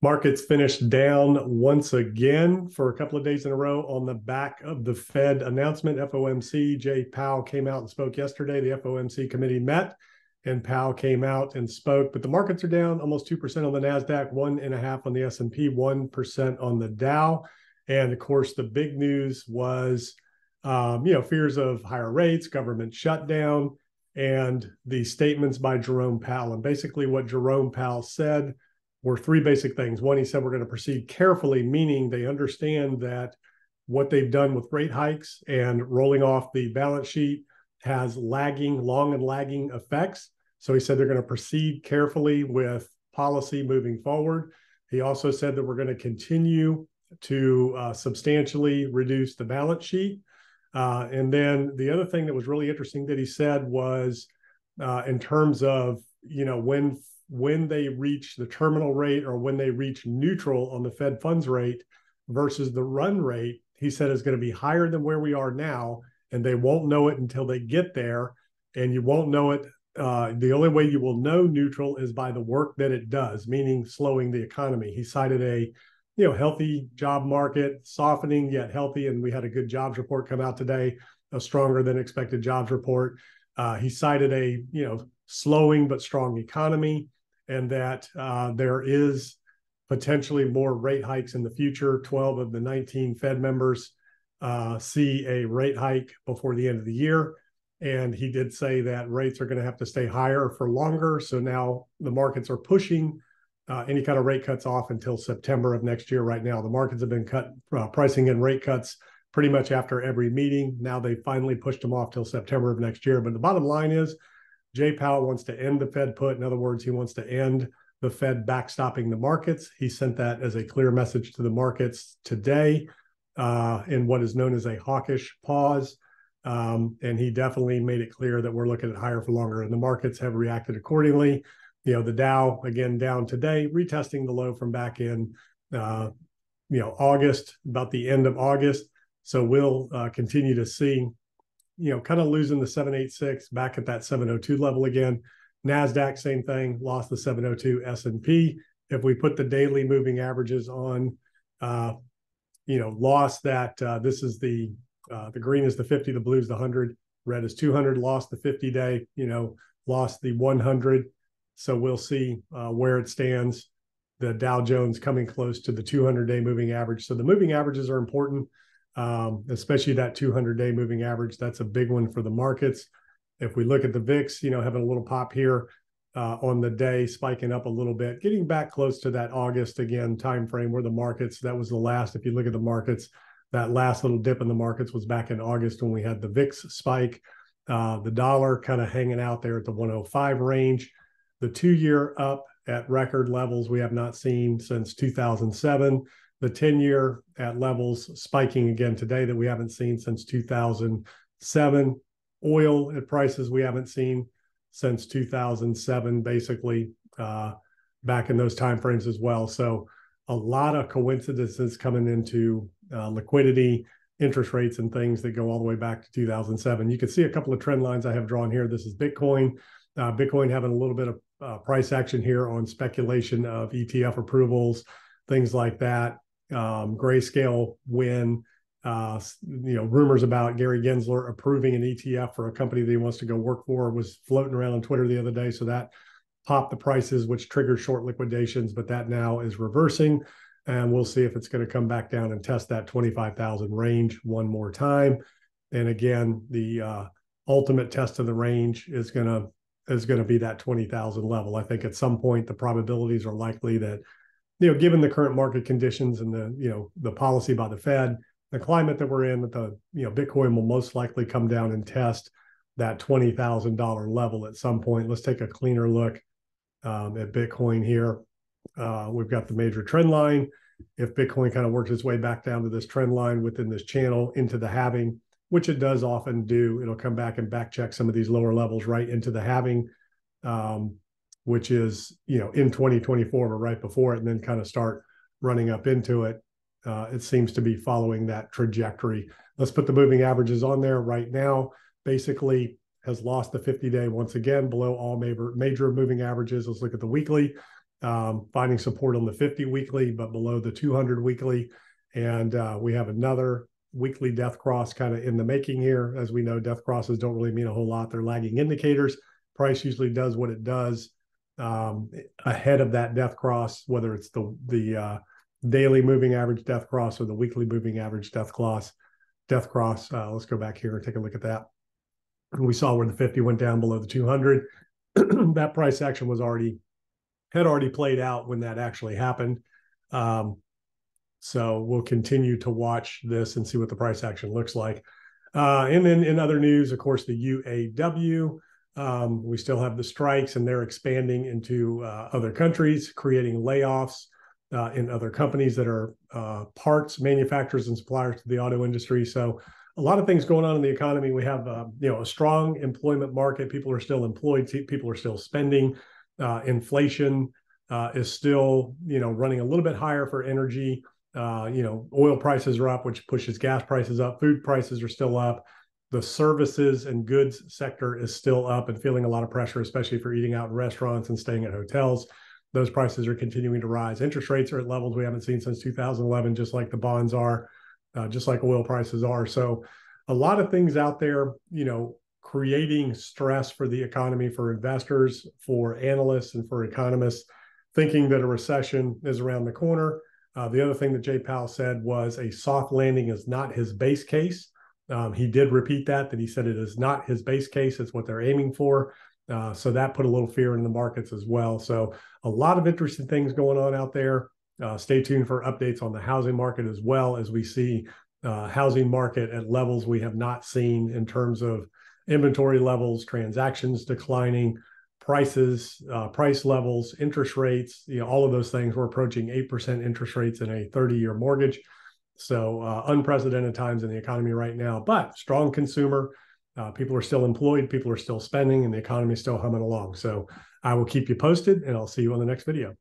Markets finished down once again for a couple of days in a row on the back of the Fed announcement. FOMC, Jay Powell came out and spoke yesterday. The FOMC committee met and Powell came out and spoke, but the markets are down almost 2% on the NASDAQ, 1.5% on the S&P, 1% on the Dow. And of course, the big news was, fears of higher rates, government shutdown, and the statements by Jerome Powell. And basically what Jerome Powell said were three basic things. One, he said, we're going to proceed carefully, meaning they understand that what they've done with rate hikes and rolling off the balance sheet has long and lagging effects. So he said they're going to proceed carefully with policy moving forward. He also said that we're going to continue to substantially reduce the balance sheet. And then the other thing that was really interesting that he said was in terms of, when they reach the terminal rate or when they reach neutral on the Fed funds rate versus the run rate, he said is going to be higher than where we are now, and they won't know it until they get there. And you won't know it. The only way you will know neutral is by the work that it does, meaning slowing the economy. He cited a healthy job market, softening yet healthy, and we had a good jobs report come out today, a stronger than expected jobs report. He cited a slowing but strong economy, and that there is potentially more rate hikes in the future. 12 of the 19 Fed members see a rate hike before the end of the year. And he did say that rates are going to have to stay higher for longer. So now the markets are pushing any kind of rate cuts off until September of next year. Right now, the markets have been pricing in rate cuts pretty much after every meeting. Now they finally pushed them off till September of next year. But the bottom line is, Jay Powell wants to end the Fed put. In other words, he wants to end the Fed backstopping the markets. He sent that as a clear message to the markets today in what is known as a hawkish pause. And he definitely made it clear that we're looking at higher for longer, and the markets have reacted accordingly. The Dow, again, down today, retesting the low from back in, August, about the end of August. So we'll continue to see kind of losing the 786 back at that 702 level again. NASDAQ, same thing, lost the 702. S&P, if we put the daily moving averages on, lost that. This is the green is the 50, the blue is the 100, red is 200, lost the 50-day, lost the 100. So we'll see where it stands. The Dow Jones coming close to the 200-day moving average. So the moving averages are important. Especially that 200-day moving average. That's a big one for the markets. If we look at the VIX, having a little pop here on the day, spiking up a little bit, getting back close to that August again timeframe where the markets, that was the last, if you look at the markets, that last little dip in the markets was back in August when we had the VIX spike. The dollar kind of hanging out there at the 105 range. The 2-year up at record levels we have not seen since 2007. The 10-year at levels spiking again today that we haven't seen since 2007. Oil at prices we haven't seen since 2007, basically back in those timeframes as well. So a lot of coincidences coming into liquidity, interest rates, and things that go all the way back to 2007. You can see a couple of trend lines I have drawn here. This is Bitcoin. Bitcoin having a little bit of price action here on speculation of ETF approvals, things like that. Grayscale win, rumors about Gary Gensler approving an ETF for a company that he wants to go work for was floating around on Twitter the other day. So that popped the prices, which triggered short liquidations, but that now is reversing. And we'll see if it's going to come back down and test that 25,000 range one more time. And again, the ultimate test of the range is going to be that 20,000 level. I think at some point the probabilities are likely that, given the current market conditions and the policy by the Fed, the climate that we're in, that Bitcoin will most likely come down and test that $20,000 level at some point. Let's take a cleaner look at Bitcoin here. We've got the major trend line. If Bitcoin kind of works its way back down to this trend line within this channel into the halving, which it does often do, it'll come back and back check some of these lower levels right into the halving, which is, in 2024 or right before it, and then kind of start running up into it. It seems to be following that trajectory. Let's put the moving averages on there right now. Basically has lost the 50-day once again, below all major moving averages. Let's look at the weekly. finding support on the 50 weekly, but below the 200 weekly. And we have another weekly death cross kind of in the making here. As we know, death crosses don't really mean a whole lot. They're lagging indicators. Price usually does what it does ahead of that death cross, whether it's the daily moving average death cross or the weekly moving average death cross. Let's go back here and take a look at that. And we saw where the 50 went down below the 200. That price action had already played out when that actually happened. So we'll continue to watch this and see what the price action looks like. And then in other news, of course, the UAW, we still have the strikes, and they're expanding into other countries, creating layoffs in other companies that are parts manufacturers and suppliers to the auto industry. So a lot of things going on in the economy. We have a strong employment market. People are still employed. People are still spending. Inflation is still running a little bit higher for energy. Oil prices are up, which pushes gas prices up. Food prices are still up. The services and goods sector is still up and feeling a lot of pressure, especially if you're eating out in restaurants and staying at hotels. Those prices are continuing to rise. Interest rates are at levels we haven't seen since 2011, just like the bonds are, just like oil prices are. So a lot of things out there, creating stress for the economy, for investors, for analysts, and for economists, thinking that a recession is around the corner. The other thing that Jay Powell said was a soft landing is not his base case. He did repeat that he said it is not his base case. It's what they're aiming for. So that put a little fear in the markets as well. So a lot of interesting things going on out there. Stay tuned for updates on the housing market as well, as we see housing market at levels we have not seen in terms of inventory levels, transactions declining, prices, price levels, interest rates, all of those things. We're approaching 8% interest rates in a 30-year mortgage. So unprecedented times in the economy right now, but strong consumer. People are still employed, people are still spending, and the economy is still humming along. So I will keep you posted, and I'll see you on the next video.